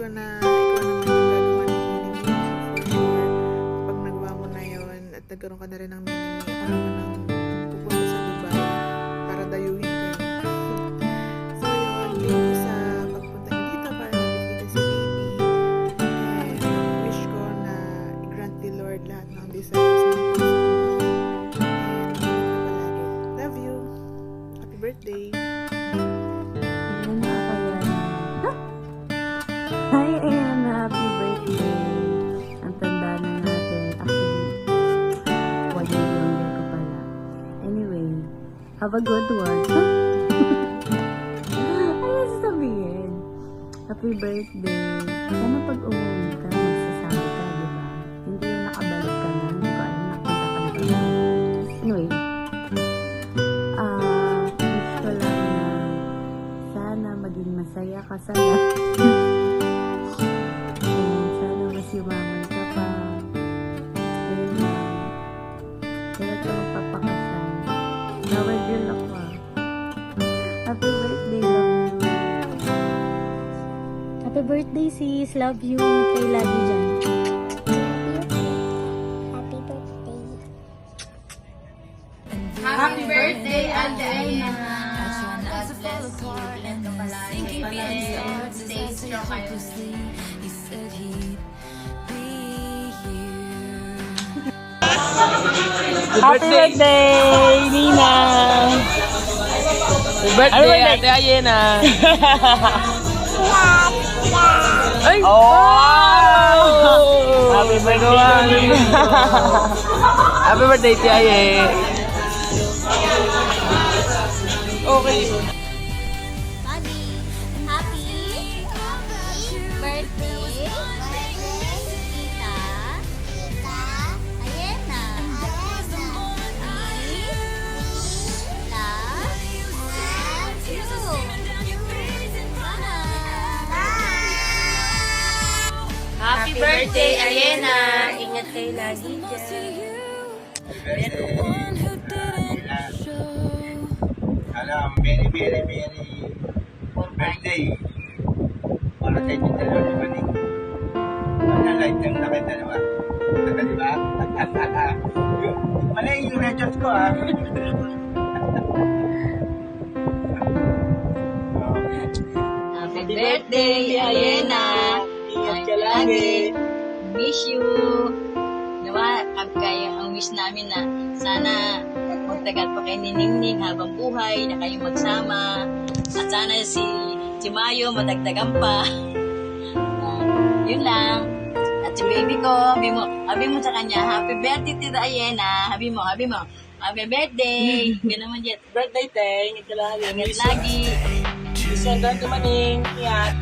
ko na ikaw naman yung gagawa ng meaning for sure. Pag nagawa mo na yun at nagkaroon ka na rin ng meaning, ako naman ang pupunta sa Dubai para dayuhin kayo. So yun, thank you sa pagpunta nyo dito para makikita si baby. And wish ko na i-grant ni Lord lahat ng desires ng puso mo. And ingat ka palagi. Love you. Happy birthday. Hi, Ayan! Happy birthday! Ang tanda na natin. Actually, 1 year younger ko pala. Anyway, have a good one. Ano sasabihin? Happy birthday! Sana pag umuwi ka, magsasabi ka, di ba? Hindi yung nakabalik ka na, hindi ko alam napunta ka na ba. Anyway, wish ko lang na sana maging masaya ka sa lahat. Yumaman ka pa. Ayun lang. Kaya ka magpapakasal. Flower girl ako ah. Happy birthday, love you. Happy birthday sis, love you. Kay lagi dyan. Happy birthday. Happy birthday, Ate Aina! God bless you. Ilan ka palagi. Stay strong kayo. Happy birthday, Nina! Happy birthday, Ate Ayena! Ay! Oh! Happy birthday! Happy birthday, Ate Aye! Okay. Mami, happy birthday. Tita. Ayena. Happy birthday, Ayena! Ingat kayo lagi dyan. Alam, very birthday. Para sa inyo dalawa ni Maning. Ang light ng lakay dalawa. Saka diba? Mali yung na-adjust ko ah. Happy birthday, Ayena! Ingat ka lagi. Miss you! Nawa, kayo ang wish namin na sana magtagal pa kay Niningning habang buhay na kayong magsama. At sana si Mayo madagdagan pa. Yun lang. At si baby ko, habi mo sa kanya, happy birthday Tita Ayena. Habi mo. Happy birthday! Ganun man dyan. Birthday, Te. Ingat ka lagi. Ingat lagi. Sandal ka Maning. Ingat.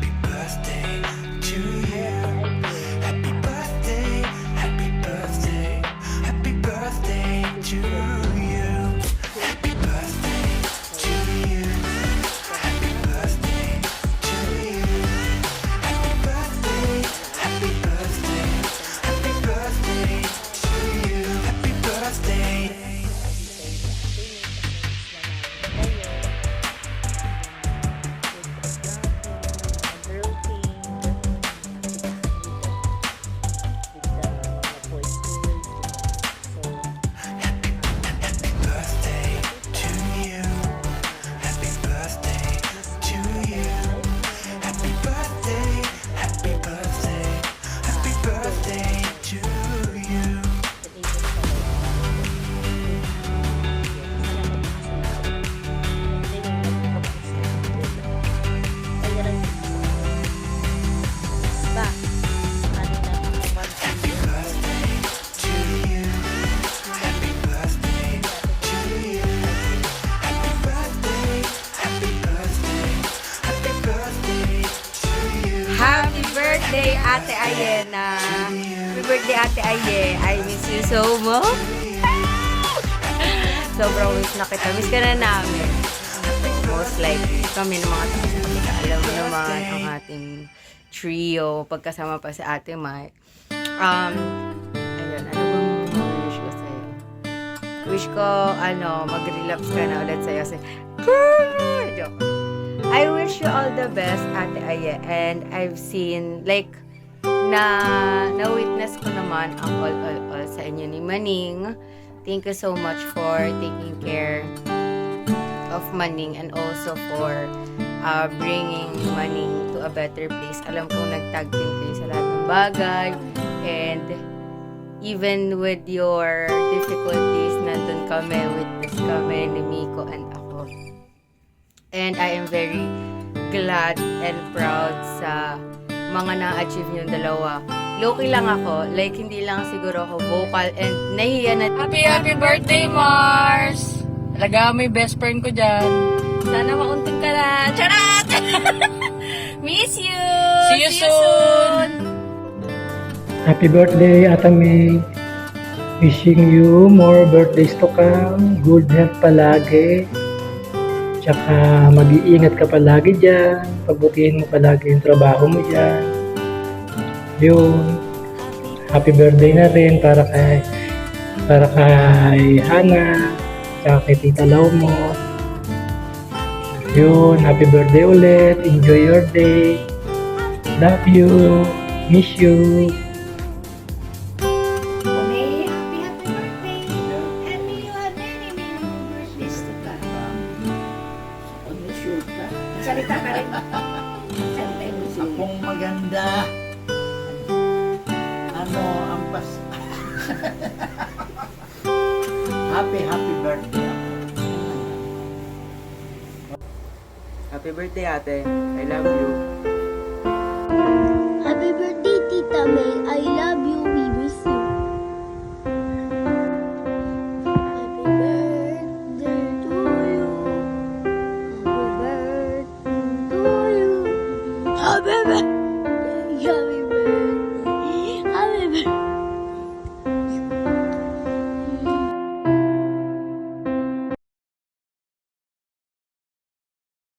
Happy birthday, Ate Ayena. Happy birthday, Ate Aye. I miss you so much. Sobrang miss na kita. Miss ka na namin. Most likely, kami ng mga taga. Alam mo naman ang ating trio, pagkasama pa si Ate Mai. Ayun, ano bang wish ko sa'yo? Wish ko, mag-relapse ka na ulit sa'yo. Joke. I wish you all the best, Ate Aye. And I've seen, like, na-witness ko naman ang all sa inyo ni Maning. Thank you so much for taking care of Maning and also for bringing Maning to a better place. Alam kong nagtag team kayo sa lahat ng bagay. And even with your difficulties, nandun kami, witness kami ni Miko and ako. And I am very glad and proud sa mga na-achieve niyong dalawa. Low-key lang ako. Like, hindi lang siguro ako vocal and nahiya na. Happy birthday, Mars! Talaga mo yung best friend ko dyan. Sana maunting ka na. Charat! Miss you! See you soon! Happy birthday, Ate May. Wishing you more birthdays to come. Good health palagi. Tsaka mag-iingat ka palagi dyan. Pagbutihin mo palagi yung trabaho mo dyan. Yun. Happy birthday na rin para kay Hana. Tsaka kay Tita Lau mo. Yun. Happy birthday ulit. Enjoy your day. Love you. Miss you. Akong maganda. Ano, ang pas... happy birthday ako. Happy birthday, ate. I love you. Happy birthday, Tita May. I